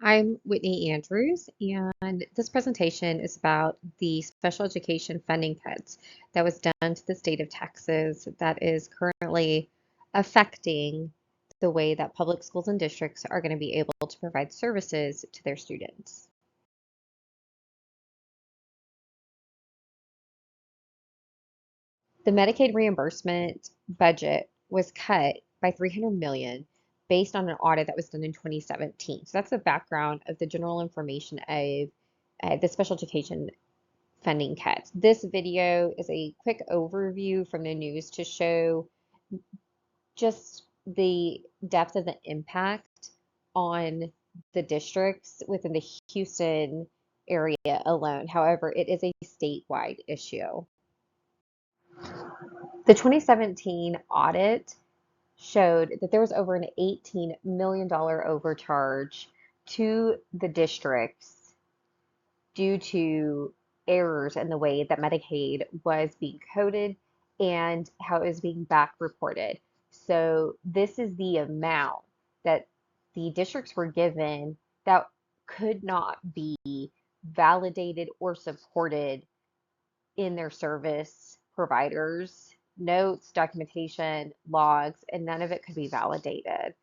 I'm Whitney Andrews, and this presentation is about the special education funding cuts that was done to the state of Texas that is currently affecting the way that public schools and districts are going to be able to provide services to their students. The Medicaid reimbursement budget was cut by 300 million based on an audit that was done in 2017. So that's the background of the general information of the special education funding cuts. This video is a quick overview from the news to show just the depth of the impact on the districts within the Houston area alone. However, it is a statewide issue. The 2017 audit showed that there was over an $18 million overcharge to the districts due to errors in the way that Medicaid was being coded and how it was being back reported. So this is the amount that the districts were given that could not be validated or supported in their service providers, notes, documentation, logs, and none of it could be validated.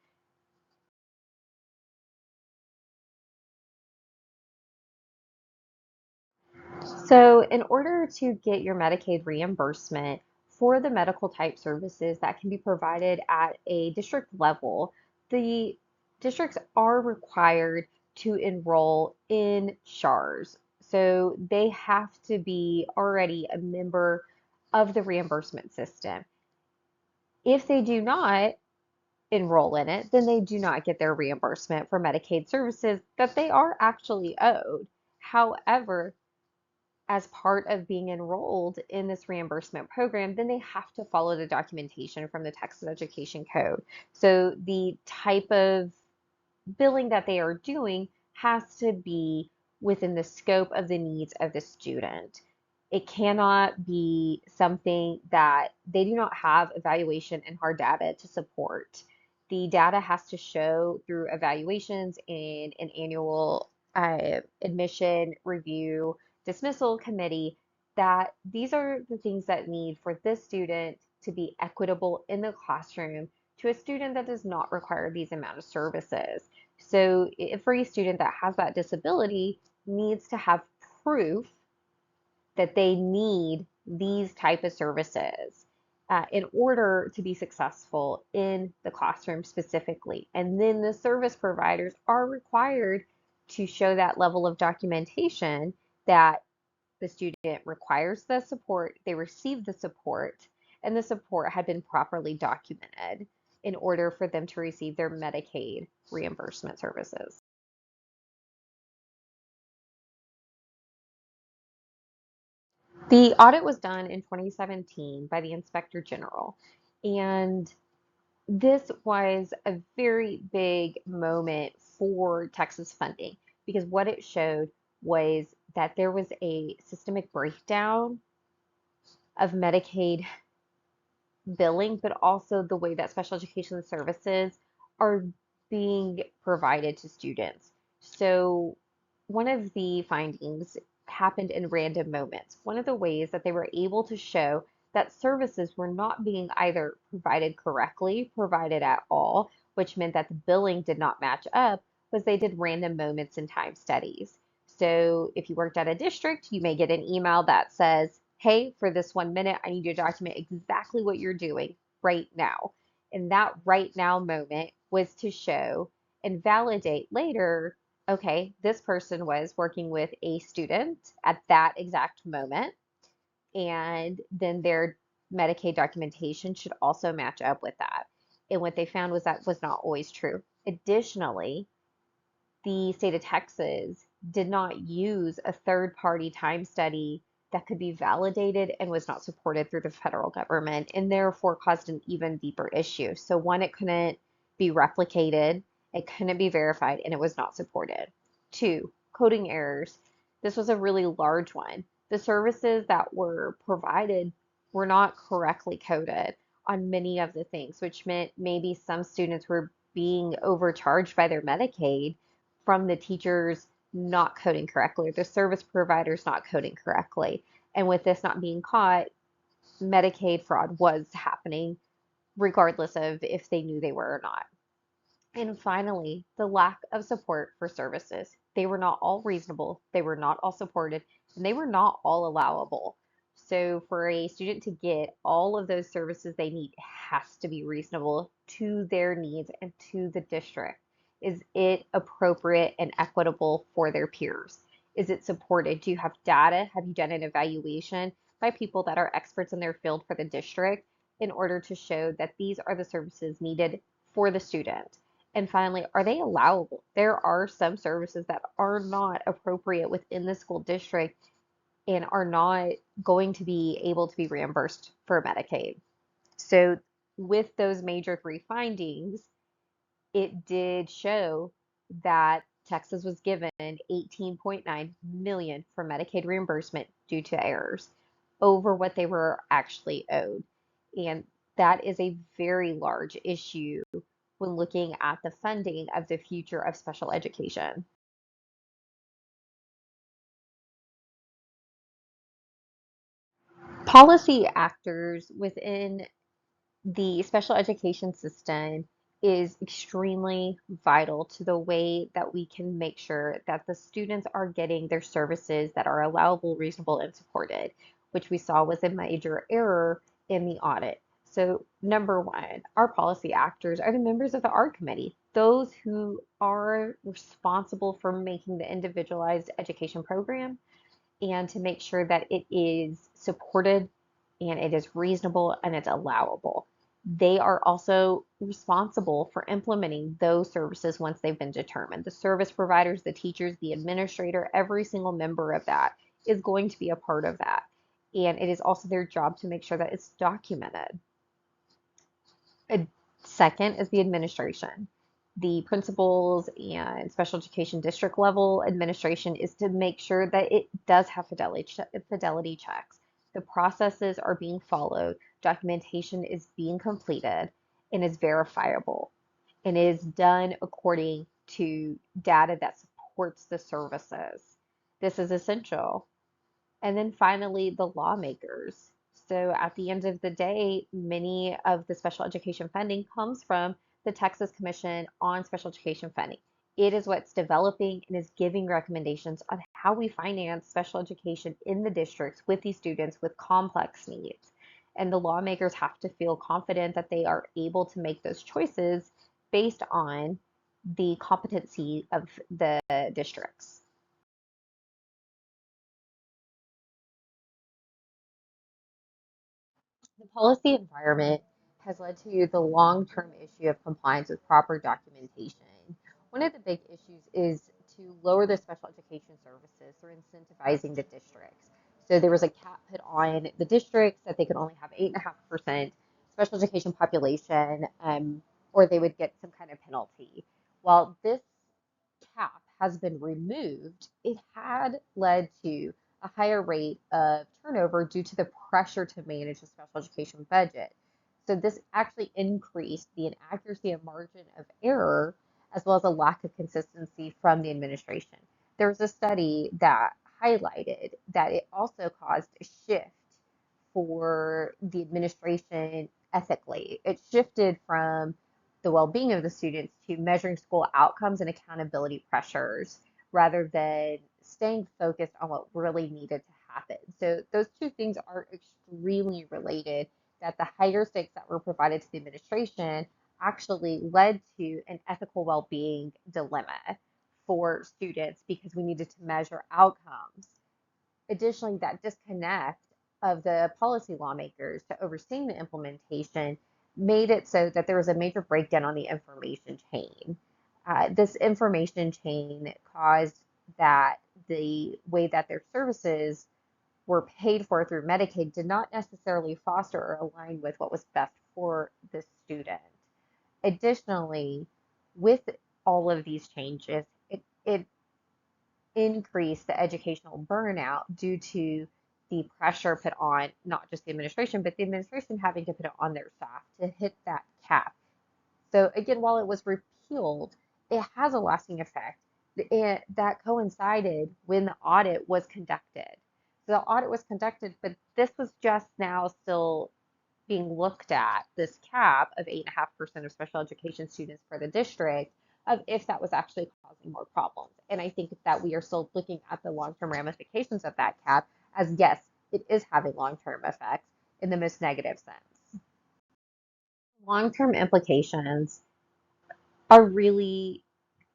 So, in order to get your Medicaid reimbursement for the medical type services that can be provided at a district level, the districts are required to enroll in SHARS. So, they have to be already a member of the reimbursement system. If they do not enroll in it, then they do not get their reimbursement for Medicaid services that they are actually owed. However, as part of being enrolled in this reimbursement program, then they have to follow the documentation from the Texas Education Code. So the type of billing that they are doing has to be within the scope of the needs of the student. It cannot be something that they do not have evaluation and hard data to support. The data has to show through evaluations in an annual admission review dismissal committee that these are the things that need for this student to be equitable in the classroom to a student that does not require these amount of services. So every student that has that disability needs to have proof that they need these type of services in order to be successful in the classroom specifically. And then the service providers are required to show that level of documentation that the student requires the support, they receive the support, and the support had been properly documented in order for them to receive their Medicaid reimbursement services. The audit was done in 2017 by the Inspector General, and this was a very big moment for Texas funding because what it showed was that there was a systemic breakdown of Medicaid billing, but also the way that special education services are being provided to students. So, one of the findings happened in random moments. One of the ways that they were able to show that services were not being either provided correctly, provided at all, which meant that the billing did not match up, was they did random moments in time studies. So if you worked at a district, you may get an email that says, hey, for this 1 minute, I need you to document exactly what you're doing right now. And that right now moment was to show and validate later, okay, this person was working with a student at that exact moment. And then their Medicaid documentation should also match up with that. And what they found was that was not always true. Additionally, the state of Texas did not use a third party time study that could be validated and was not supported through the federal government and therefore caused an even deeper issue. So, one, it couldn't be replicated, it couldn't be verified, and it was not supported. Two, coding errors. This was a really large one. The services that were provided were not correctly coded on many of the things, which meant maybe some students were being overcharged by their Medicaid from the teachers not coding correctly or the service providers not coding correctly. And with this not being caught, Medicaid fraud was happening regardless of if they knew they were or not. And finally, the lack of support for services. They were not all reasonable, they were not all supported, and they were not all allowable. So, for a student to get all of those services they need, it has to be reasonable to their needs and to the district. Is it appropriate and equitable for their peers? Is it supported? Do you have data? Have you done an evaluation by people that are experts in their field for the district in order to show that these are the services needed for the student? And finally, are they allowable? There are some services that are not appropriate within the school district and are not going to be able to be reimbursed for Medicaid. So, with those major three findings, it did show that Texas was given 18.9 million for Medicaid reimbursement due to errors over what they were actually owed. And that is a very large issue when looking at the funding of the future of special education. Policy actors within the special education system is extremely vital to the way that we can make sure that the students are getting their services that are allowable, reasonable, and supported, which we saw was a major error in the audit. So, number one, our policy actors are the members of the ART committee, those who are responsible for making the individualized education program and to make sure that it is supported and it is reasonable and it's allowable. They are also responsible for implementing those services once they've been determined. The service providers, the teachers, the administrator, every single member of that is going to be a part of that. And it is also their job to make sure that it's documented. A second is the administration. The principals and special education district level administration is to make sure that it does have fidelity checks. The processes are being followed, documentation is being completed, and is verifiable, and it is done according to data that supports the services. This is essential. And then finally, the lawmakers. So at the end of the day, many of the special education funding comes from the Texas Commission on Special Education Funding. It is what's developing and is giving recommendations on how we finance special education in the districts with these students with complex needs. And the lawmakers have to feel confident that they are able to make those choices based on the competency of the districts. The policy environment has led to the long-term issue of compliance with proper documentation. One of the big issues is to lower the special education services through incentivizing the districts. So there was a cap put on the districts that they could only have 8.5% special education population, or they would get some kind of penalty. While this cap has been removed, it had led to a higher rate of turnover due to the pressure to manage the special education budget. So this actually increased the inaccuracy and margin of error, as well as a lack of consistency from the administration. There was a study that highlighted that it also caused a shift for the administration ethically. It shifted from the well-being of the students to measuring school outcomes and accountability pressures rather than staying focused on what really needed to happen. So those two things are extremely related, that the higher stakes that were provided to the administration actually led to an ethical well-being dilemma for students because we needed to measure outcomes. Additionally, that disconnect of the policy lawmakers to overseeing the implementation made it so that there was a major breakdown on the information chain. This information chain caused that the way that their services were paid for through Medicaid did not necessarily foster or align with what was best for the student. Additionally, with all of these changes, it increase the educational burnout due to the pressure put on not just the administration, but the administration having to put it on their staff to hit that cap. So again, while it was repealed, it has a lasting effect. that coincided when the audit was conducted. So the audit was conducted, but this was just now still being looked at, this cap of 8.5% of special education students for the district, of if that was actually causing more problems. And I think that we are still looking at the long-term ramifications of that cap as yes, it is having long-term effects in the most negative sense. Long-term implications are really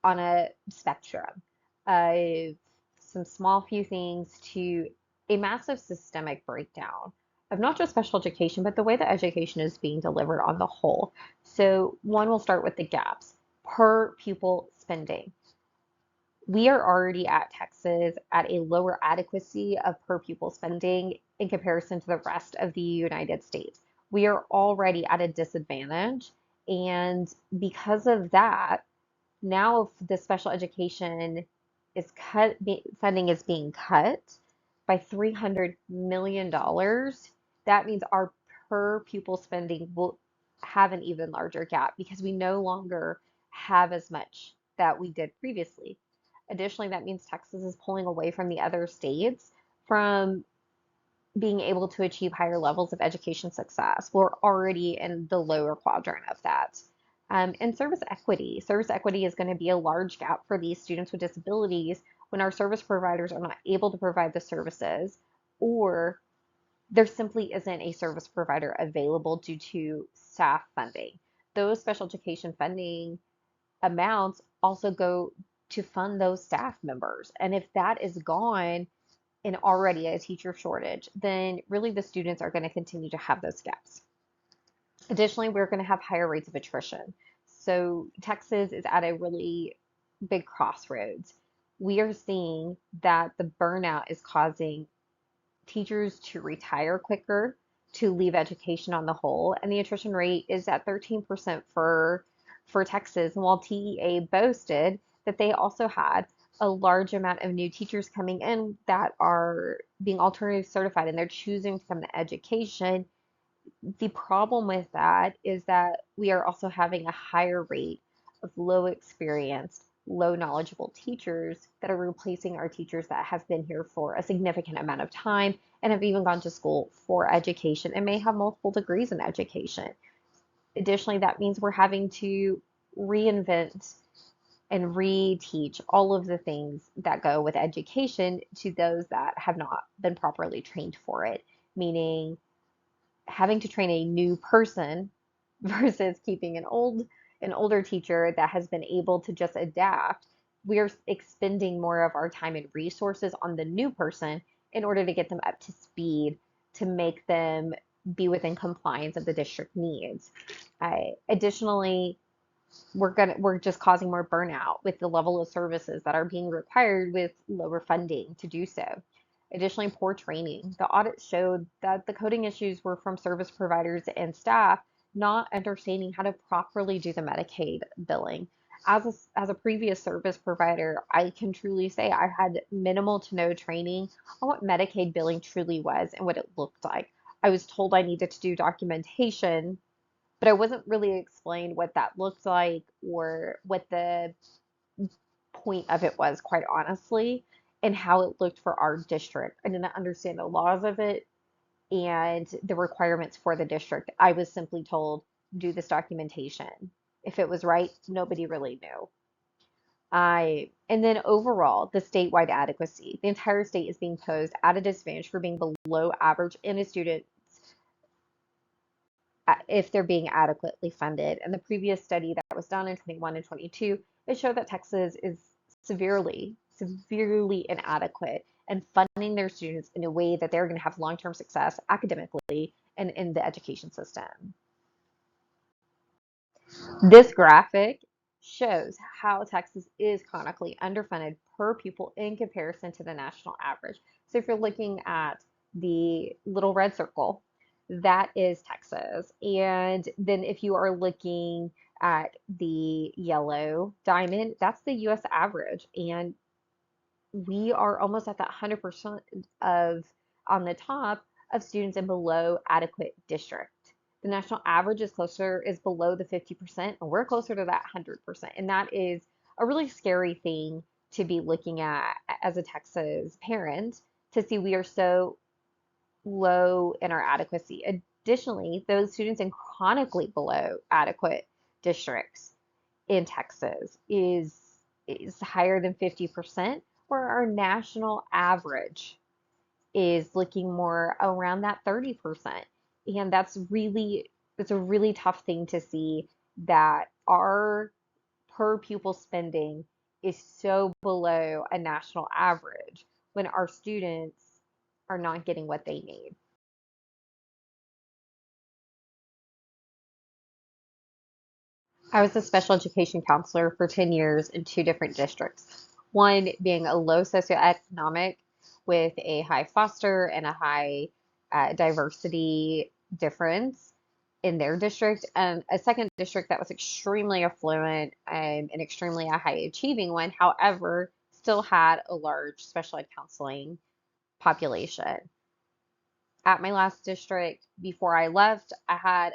on a spectrum of some small few things to a massive systemic breakdown of not just special education, but the way that education is being delivered on the whole. So, one will start with the gaps per pupil spending. We are already at Texas at a lower adequacy of per pupil spending in comparison to the rest of the United States. We are already at a disadvantage. And because of that, now if the special education is cut, funding is being cut by $300 million, that means our per pupil spending will have an even larger gap because we no longer have as much that we did previously. Additionally, that means Texas is pulling away from the other states from being able to achieve higher levels of education success. We're already in the lower quadrant of that. And service equity. Service equity is going to be a large gap for these students with disabilities when our service providers are not able to provide the services, or there simply isn't a service provider available due to staff funding. Those special education funding amounts also go to fund those staff members. And if that is gone, in already a teacher shortage, then really the students are going to continue to have those gaps. Additionally, we're going to have higher rates of attrition. So Texas is at a really big crossroads. We are seeing that the burnout is causing teachers to retire quicker, to leave education on the whole, and the attrition rate is at 13% for Texas. And while TEA boasted that they also had a large amount of new teachers coming in that are being alternative certified and they're choosing to come to education, the problem with that is that we are also having a higher rate of low experienced, low knowledgeable teachers that are replacing our teachers that have been here for a significant amount of time and have even gone to school for education and may have multiple degrees in education. Additionally, that means we're having to reinvent and reteach all of the things that go with education to those that have not been properly trained for it, meaning having to train a new person versus keeping an older teacher that has been able to just adapt. We're expending more of our time and resources on the new person in order to get them up to speed to make them be within compliance of the district needs. Additionally, we're just causing more burnout with the level of services that are being required with lower funding to do so. Additionally, poor training. The audit showed that the coding issues were from service providers and staff not understanding how to properly do the Medicaid billing. As a previous service provider, I can truly say I had minimal to no training on what Medicaid billing truly was and what it looked like. I was told I needed to do documentation, but I wasn't really explained what that looked like or what the point of it was, quite honestly, and how it looked for our district. I didn't understand the laws of it and the requirements for the district. I was simply told, do this documentation. If it was right, nobody really knew. And then overall, the statewide adequacy. The entire state is being posed at a disadvantage for being below average in a student if they're being adequately funded. And the previous study that was done in 21 and 22, it showed that Texas is severely inadequate and funding their students in a way that they're going to have long-term success academically and in the education system. This graphic shows how Texas is chronically underfunded per pupil in comparison to the national average. So if you're looking at the little red circle, that is Texas. And then if you are looking at the yellow diamond, that's the US average. And we are almost at that 100% of on the top of students in below adequate district. The national average is below the 50%, and we're closer to that 100%. And that is a really scary thing to be looking at as a Texas parent to see we are so low in our adequacy. Additionally, those students in chronically below adequate districts in Texas is higher than 50%, where our national average is looking more around that 30%. And it's a really tough thing to see that our per pupil spending is so below a national average when our students are not getting what they need. I was a special education counselor for 10 years in two different districts. One being a low socioeconomic with a high foster and a high diversity difference in their district, and a second district that was extremely affluent and extremely a high achieving one, however, still had a large special ed counseling population. At my last district before I left, I had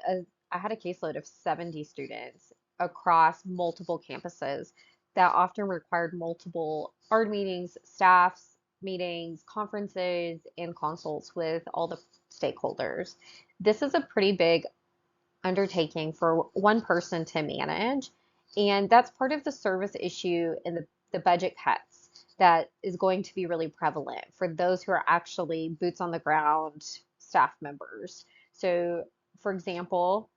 a caseload of 70 students across multiple campuses that often required multiple art meetings, staffs meetings, conferences, and consults with all the stakeholders. This is a pretty big undertaking for one person to manage. And that's part of the service issue and the budget cuts that is going to be really prevalent for those who are actually boots on the ground staff members. So, for example,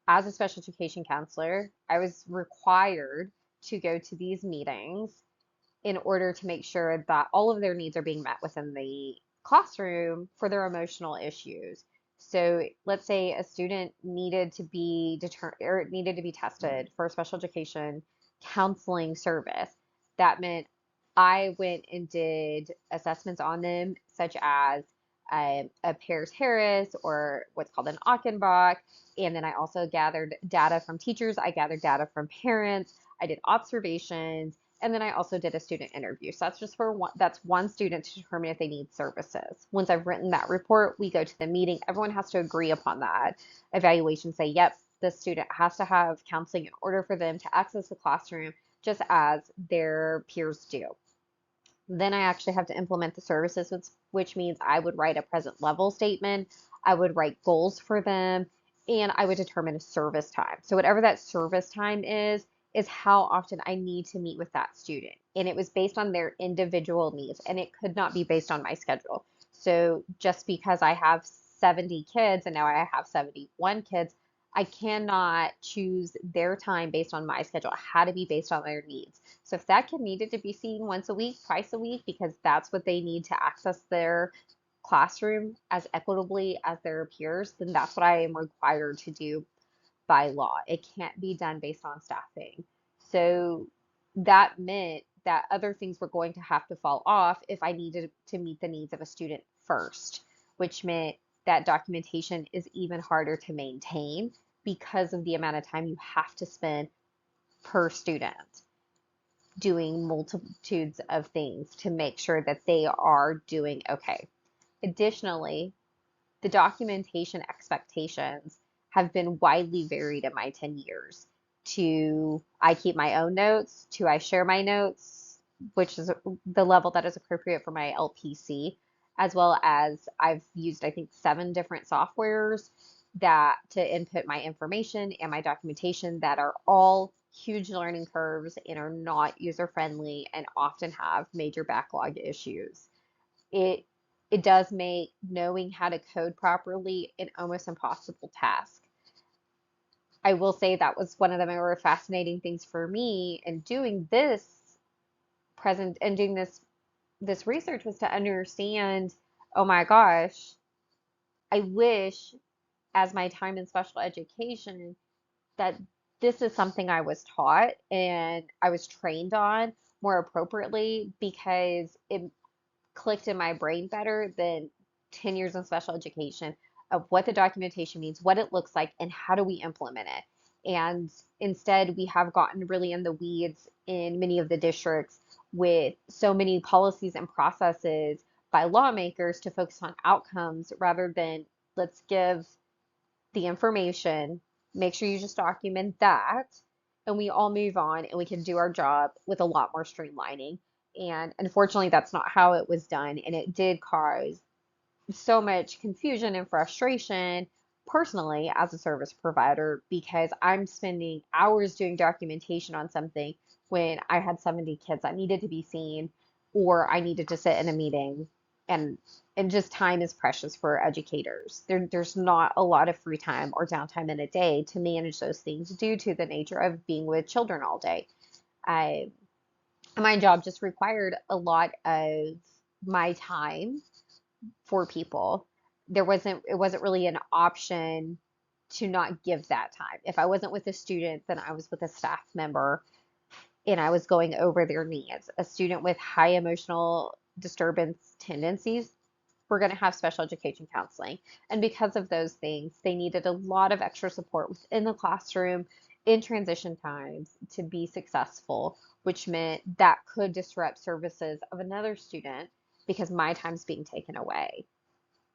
as a special education counselor, I was required to go to these meetings in order to make sure that all of their needs are being met within the classroom for their emotional issues. So let's say a student needed to be or needed to be tested for a special education counseling service. That meant I went and did assessments on them, such as a Pears Harris or what's called an Achenbach. And then I also gathered data from teachers. I gathered data from parents. I did observations. And then I also did a student interview. So that's just for one, that's one student to determine if they need services. Once I've written that report, we go to the meeting. Everyone has to agree upon that evaluation, say, yep, the student has to have counseling in order for them to access the classroom just as their peers do. Then I actually have to implement the services, which means I would write a present level statement, I would write goals for them, and I would determine a service time. So whatever that service time is how often I need to meet with that student. And it was based on their individual needs, and it could not be based on my schedule. So just because I have 70 kids and now I have 71 kids, I cannot choose their time based on my schedule. It had to be based on their needs. So if that kid needed to be seen once a week, twice a week, because that's what they need to access their classroom as equitably as their peers, then that's what I am required to do by law. It can't be done based on staffing. So that meant that other things were going to have to fall off if I needed to meet the needs of a student first, which meant that documentation is even harder to maintain because of the amount of time you have to spend per student doing multitudes of things to make sure that they are doing okay. Additionally, the documentation expectations have been widely varied in my 10 years. To I keep my own notes, to I share my notes, which is the level that is appropriate for my LPC, as well as I've used, I think, 7 different softwares that to input my information and my documentation that are all huge learning curves and are not user friendly and often have major backlog issues. It it does make knowing how to code properly an almost impossible task. I will say that was one of the more fascinating things for me in doing this research was to understand, oh my gosh, I wish as my time in special education that this is something I was taught and I was trained on more appropriately because it clicked in my brain better than 10 years in special education of what the documentation means, what it looks like, and how do we implement it. And instead, we have gotten really in the weeds in many of the districts with so many policies and processes by lawmakers to focus on outcomes rather than let's give the information, make sure you just document that, and we all move on and we can do our job with a lot more streamlining. And unfortunately, that's not how it was done. And it did cause so much confusion and frustration personally as a service provider because I'm spending hours doing documentation on something when I had 70 kids that needed to be seen or I needed to sit in a meeting and just time is precious for educators. There's not a lot of free time or downtime in a day to manage those things due to the nature of being with children all day. I My job just required a lot of my time for people. It wasn't really an option to not give that time. If I wasn't with a student, then I was with a staff member and I was going over their needs. A student with high emotional disturbance tendencies, we're going to have special education counseling. And because of those things, they needed a lot of extra support within the classroom in transition times to be successful, which meant that could disrupt services of another student because my time's being taken away.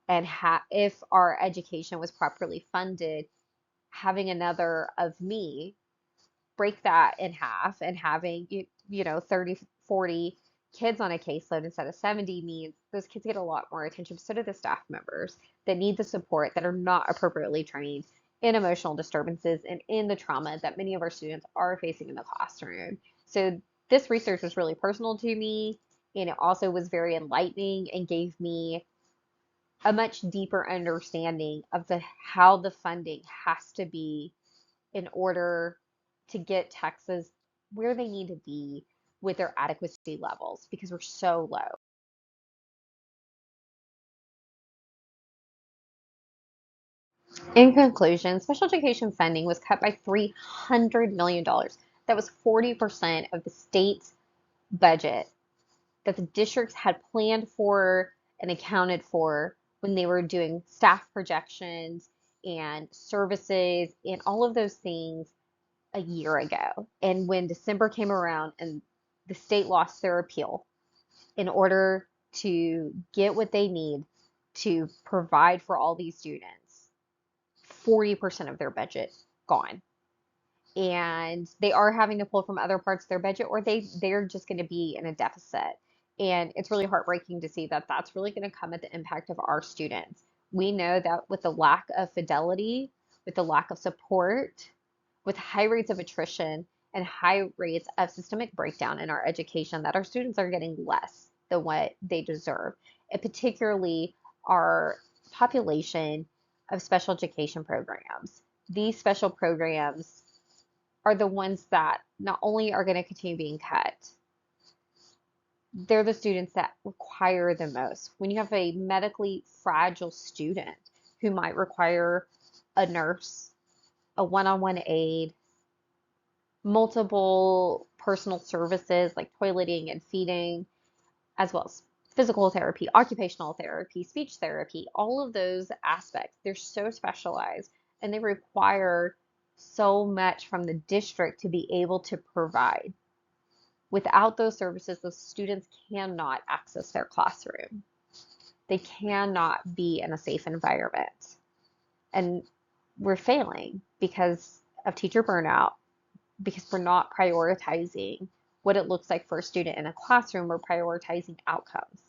And if our education was properly funded, having another of me break that in half and having 30, 40 kids on a caseload instead of 70 means those kids get a lot more attention. So do the staff members that need the support that are not appropriately trained in emotional disturbances and in the trauma that many of our students are facing in the classroom. So this research was really personal to me, and it also was very enlightening and gave me a much deeper understanding of how the funding has to be in order to get Texas where they need to be with their adequacy levels because we're so low. In conclusion, special education funding was cut by $300 million. Dollars. That was 40% of the state's budget that the districts had planned for and accounted for when they were doing staff projections and services and all of those things a year ago. And when December came around and the state lost their appeal in order to get what they need to provide for all these students, 40% of their budget gone. And they are having to pull from other parts of their budget or they're just going to be in a deficit. And it's really heartbreaking to see that that's really going to come at the impact of our students. We know that with the lack of fidelity, with the lack of support, with high rates of attrition and high rates of systemic breakdown in our education, that our students are getting less than what they deserve, and particularly our population of special education programs. These special programs are the ones that not only are going to continue being cut, they're the students that require the most. When you have a medically fragile student who might require a nurse, a one-on-one aide, multiple personal services like toileting and feeding, as well as physical therapy, occupational therapy, speech therapy, all of those aspects, they're so specialized and they require so much from the district to be able to provide. Without those services, the students cannot access their classroom. They cannot be in a safe environment. And we're failing because of teacher burnout, because we're not prioritizing what it looks like for a student in a classroom. We're prioritizing outcomes.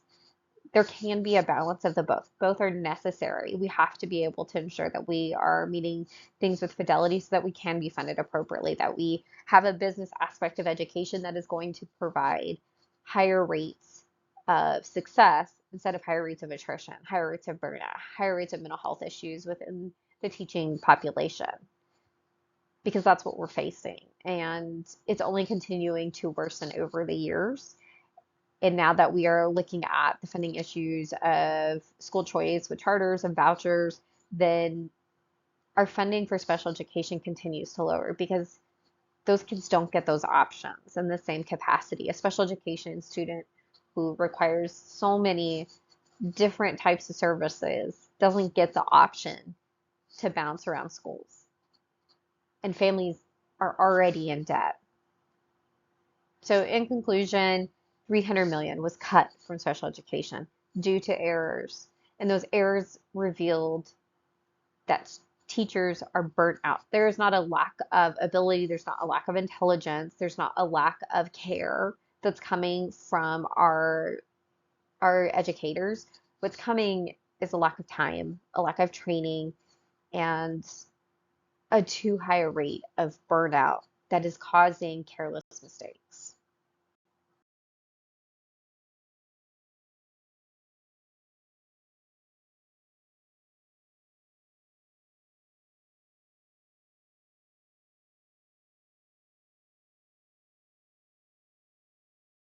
There can be a balance of the both. Both are necessary. We have to be able to ensure that we are meeting things with fidelity so that we can be funded appropriately, that we have a business aspect of education that is going to provide higher rates of success instead of higher rates of attrition, higher rates of burnout, higher rates of mental health issues within the teaching population, because that's what we're facing. And it's only continuing to worsen over the years. And now that we are looking at the funding issues of school choice with charters and vouchers, then our funding for special education continues to lower because those kids don't get those options in the same capacity. A special education student who requires so many different types of services doesn't get the option to bounce around schools. And families are already in debt. So in conclusion, 300 million was cut from special education due to errors. And those errors revealed that teachers are burnt out. There is not a lack of ability, there's not a lack of intelligence, there's not a lack of care. that's coming from our educators. What's coming is a lack of time, a lack of training, and a too high a rate of burnout that is causing careless mistakes.